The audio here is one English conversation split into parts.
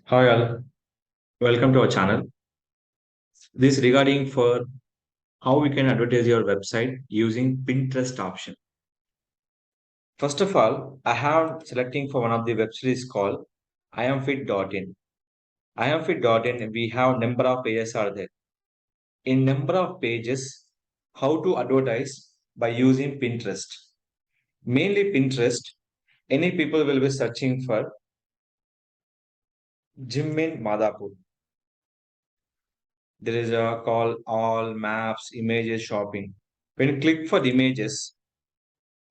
Hi all, welcome to our channel. This regarding for how we can advertise your website using Pinterest option. First of all, I have selecting for one of the websites called iamfit.in. iamfit.in we have number of pages are there. In number of pages, how to advertise by using Pinterest. Mainly Pinterest, any people will be searching for gym in Madhapur. There is a call all maps, images, shopping. When you click for the images,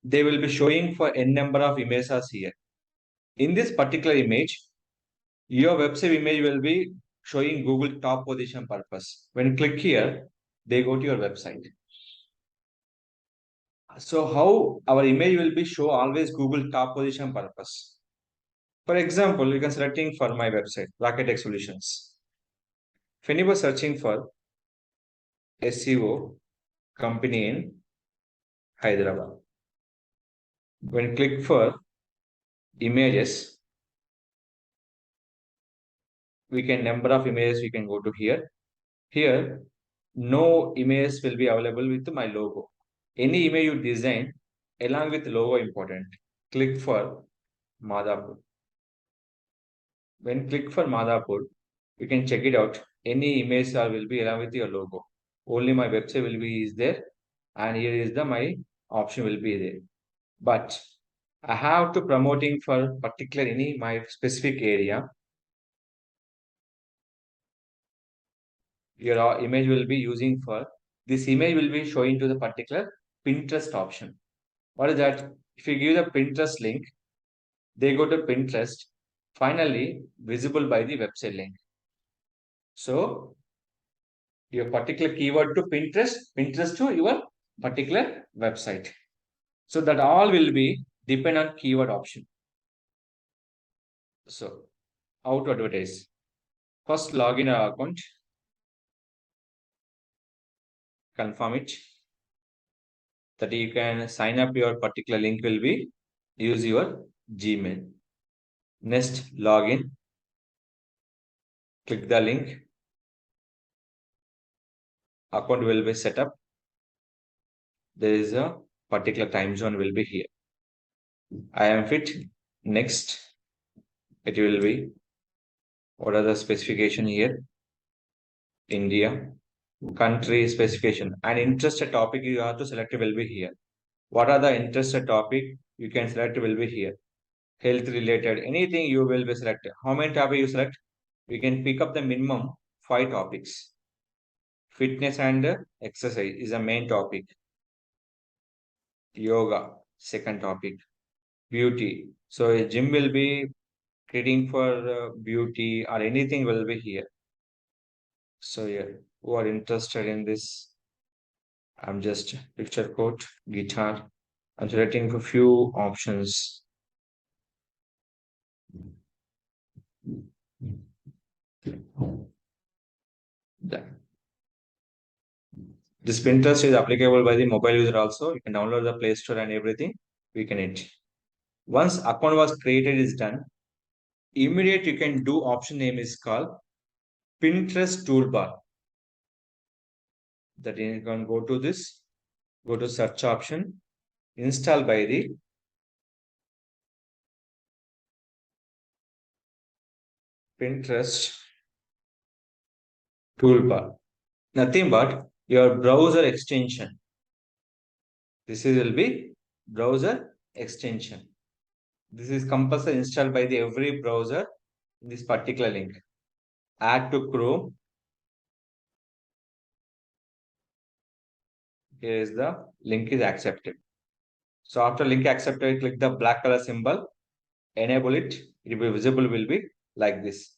they will be showing for n number of images here. In this particular image, your website image will be showing Google top position purpose. When you click here, they go to your website. So how our image will be show always Google top position purpose. For example, you can selecting for my website, Rakesh Tech Solutions. If anyone searching for SEO company in Hyderabad, when you click for images, we can number of images we can go to here. Here, no images will be available with my logo. Any image you design along with logo important. Click for Madhapur. When click for Madhapur, you can check it out. Any image will be along with your logo. Only my website will be is there, and here is the my option will be there. But I have to promoting for particular any my specific area. Your image will be using for this image will be showing to the particular Pinterest option. What is that? If you give the Pinterest link, they go to Pinterest, finally visible by the website link. So your particular keyword to Pinterest, Pinterest to your particular website. So that all will be depend on keyword option. So how to advertise? First login account, confirm it. That you can sign up your particular link will be use your Gmail. Next login, click the link, account will be set up. There is a particular time zone will be here. I am fit. Next, it will be what are the specification here? India, country specification, and interested topic you have to select will be here. What are the interested topic you can select will be here. Health related, anything you will be selected. How many topic you select? We can pick up the minimum 5 topics. Fitness and exercise is a main topic. Yoga, second topic. Beauty. So a gym will be creating for beauty or anything will be here. So yeah, who are interested in this? I'm just picture quote guitar. I'm selecting a few options. This Pinterest is applicable by the mobile user also. You can download the Play Store and everything. We can it. Once account was created is done, immediate you can do option name is called Pinterest toolbar. That you can go to this, go to search option, install by the Pinterest toolbar. Nothing but your browser extension. This is will be browser extension. This is compulsory installed by the every browser in this particular link. Add to Chrome. Here is the link is accepted. So after link accepted, click the black color symbol, enable it. It will be visible will be like this.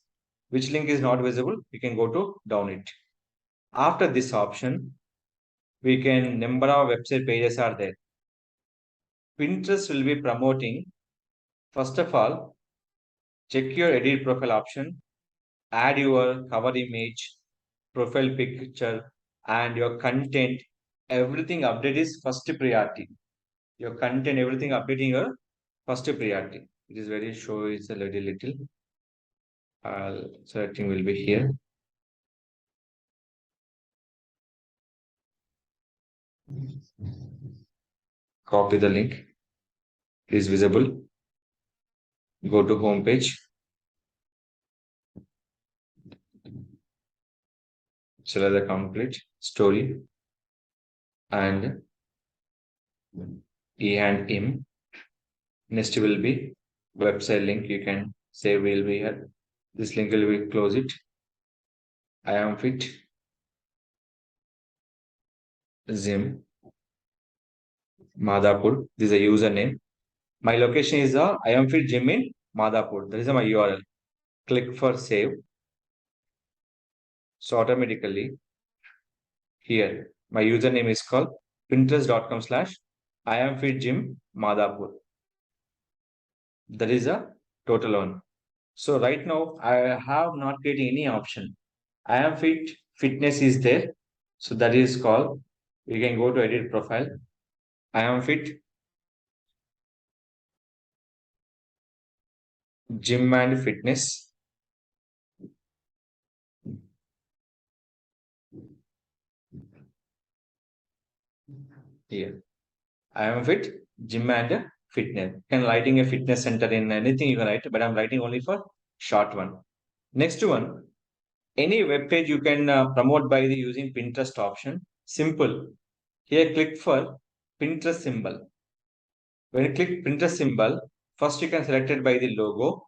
Which link is not visible? We can go to down it. After this option, we can number of website pages are there. Pinterest will be promoting. First of all, check your edit profile option, add your cover image, profile picture, and your content. Everything update is first priority. Your content, everything updating your first priority. It is very show is a little. Selecting will be here. Copy the link. It is visible. Go to home page. Select the complete story and e and im. Next will be website link. You can save will be here. This link will be close it. I am fit. Zim Madhapur. This is a username. My location is I am fit gym in Madhapur. That is my URL. Click for save. So automatically here my username is called pinterest.com/ I am fit gym Madhapur. That is a total one. So right now I have not created any option. I am fit, fitness is there. So that is called, we can go to edit profile. I am fit, gym and fitness. Here, I am fit, gym and fitness. You can writing a fitness center in anything you can write, but I'm writing only for short one. Next one, any web page you can promote by the using Pinterest option. Simple. Here, click for Pinterest symbol. When you click Pinterest symbol, first you can select it by the logo.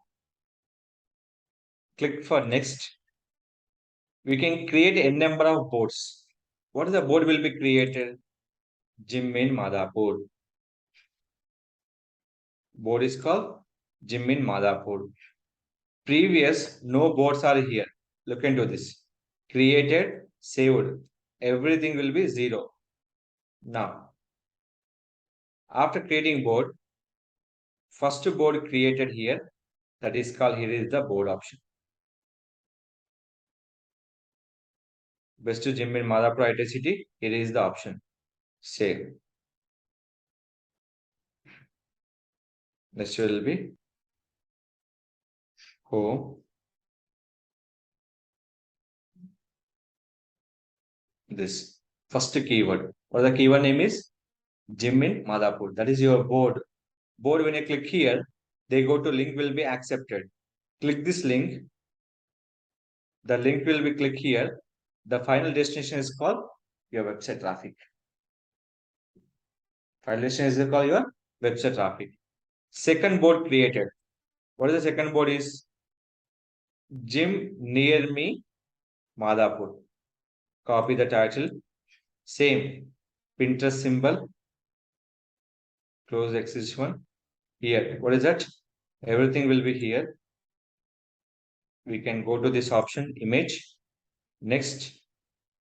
Click for next. We can create a number of boards. What is the board will be created? Gym in Madhapur. Board is called Gym in Madhapur. Previous, no boards are here. Look into this. Created, saved. Everything will be 0. Now, after creating board, first board created here. That is called, here is the board option. Best Gym in Madhapur IT City. Here is the option. Save. Next will be home. This first keyword. What the keyword name is? Gym in Madhapur. That is your board. Board, when you click here, they go to link will be accepted. Click this link. The link will be click here. The final destination is called your website traffic. Final destination is called your website traffic. Second board created. What is the second board is? Gym near me, Madhapur. Copy the title. Same. Pinterest symbol. Close the existing one. Here. What is that? Everything will be here. We can go to this option, image. Next,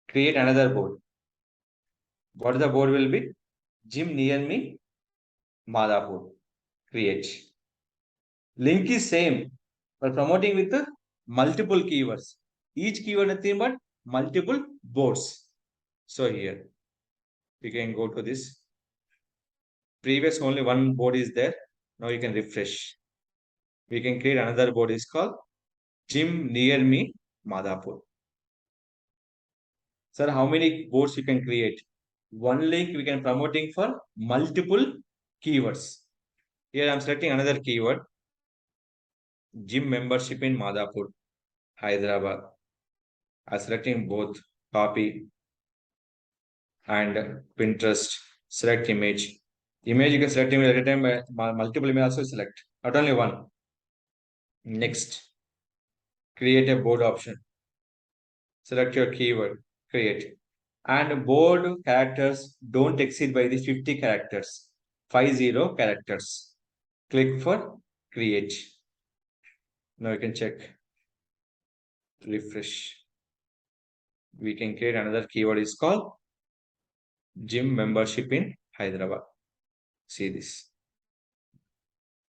create another board. What the board will be? Gym near me, Madhapur. Create. Link is same, but promoting with multiple keywords. Each keyword nothing but multiple boards. So here, we can go to this. Previous only one board is there. Now you can refresh. We can create another board is called Gym near me, Madhapur. Sir, how many boards you can create? One link we can promoting for multiple keywords. Here I'm selecting another keyword. Gym membership in Madhapur, Hyderabad. I'm selecting both copy and Pinterest. Select image. Image you can select image at a time. Multiple image also select. Not only one. Next, create a board option. Select your keyword. Create. And board characters don't exceed by the 50 characters. 50 characters. Click for create. Now you can check. Refresh. We can create another keyword is called gym membership in Hyderabad. See this.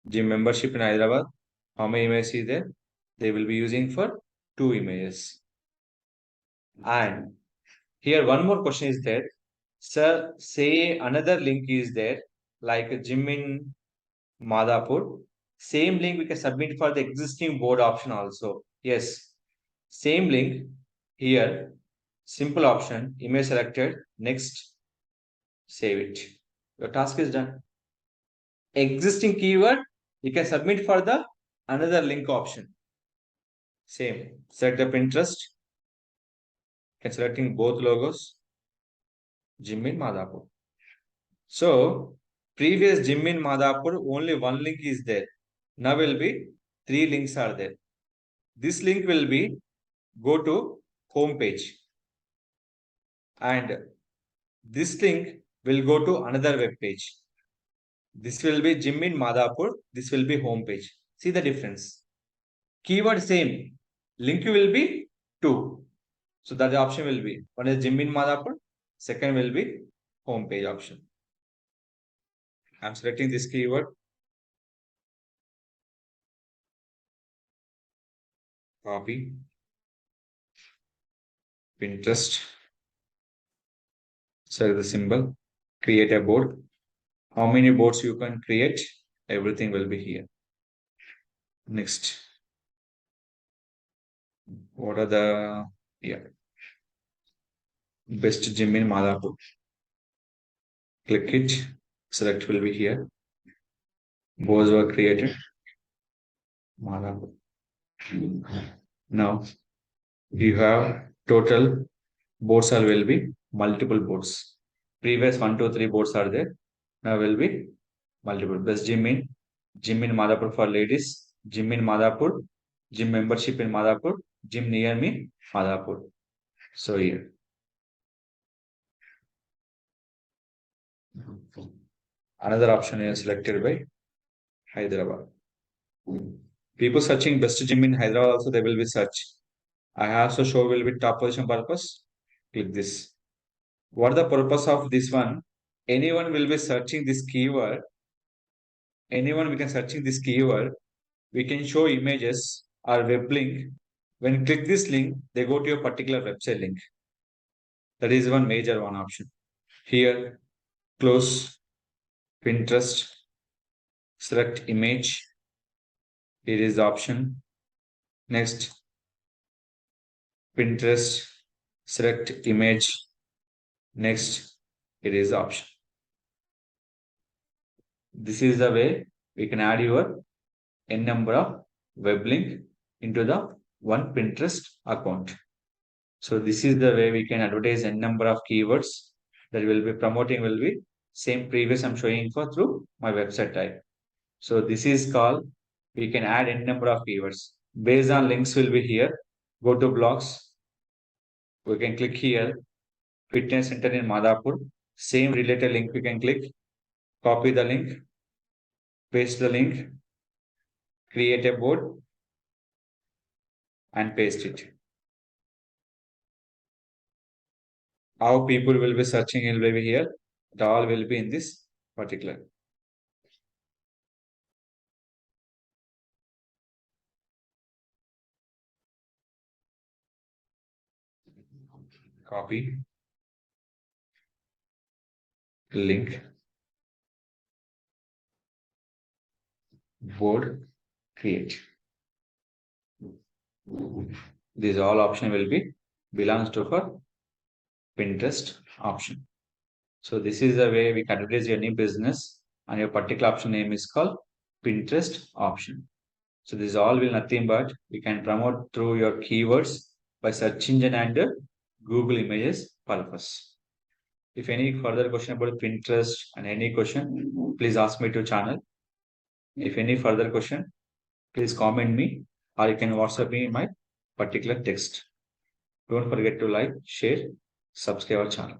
Gym membership in Hyderabad. How many images is there? They will be using for 2 images. And here one more question is there. Sir, say another link is there, like gym in Madhapur. Same link we can submit for the existing board option also. Yes, same link here. Simple option, image selected, next, save it. Your task is done. Existing keyword, you can submit for the another link option. Same, select the Pinterest, can selecting both logos, gym in Madhapur. So previous gym in Madhapur, only one link is there. Now will be three links are there. This link will be go to home page, and this link will go to another web page. This will be gym in Madhapur. This will be home page. See the difference. Keyword same. Link will be two. So that the option will be one is gym in Madhapur. Second will be home page option. I'm selecting this keyword. Copy. Pinterest. Select the symbol. Create a board. How many boards you can create? Everything will be here. Next. What are the best gym in Madhapur? Click it. Select will be here. Boards were created. Madhapur. Now you have total boards are will be multiple boards. Previous 1, 2, 3 boards are there. Now will be multiple. Best gym in Madhapur for ladies, gym in Madhapur, gym membership in Madhapur, gym near me, Madhapur. So here. Another option is selected by Hyderabad. People searching best gym in Hyderabad also they will be search. I also show will be top position purpose. Click this. What the purpose of this one? Anyone will be searching this keyword. Anyone we can searching this keyword. We can show images or web link. When click this link, they go to a particular website link. That is one major one option. Here, close Pinterest, select image. Here is the option. Next, Pinterest, select image. Next, it is the option. This is the way we can add your n number of web link into the one Pinterest account. So this is the way we can advertise n number of keywords that will be promoting will be same previous I'm showing for through my website type. So this is called we can add n number of keywords based on links will be here. Go to blogs. We can click here fitness center in Madhapur. Same related link we can click. Copy the link. Paste the link. Create a board and paste it. How people will be searching will be here. It all will be in this particular. Copy. Link. Board. Create. These all option will be belongs to for Pinterest option. So this is the way we categorize any business and your particular option name is called Pinterest option. So this all will nothing but we can promote through your keywords by search engine and Google images purpose. If any further question about Pinterest and any question, please ask me to channel. If any further question, please comment me or you can WhatsApp me my particular text. Don't forget to like, share, subscribe our channel.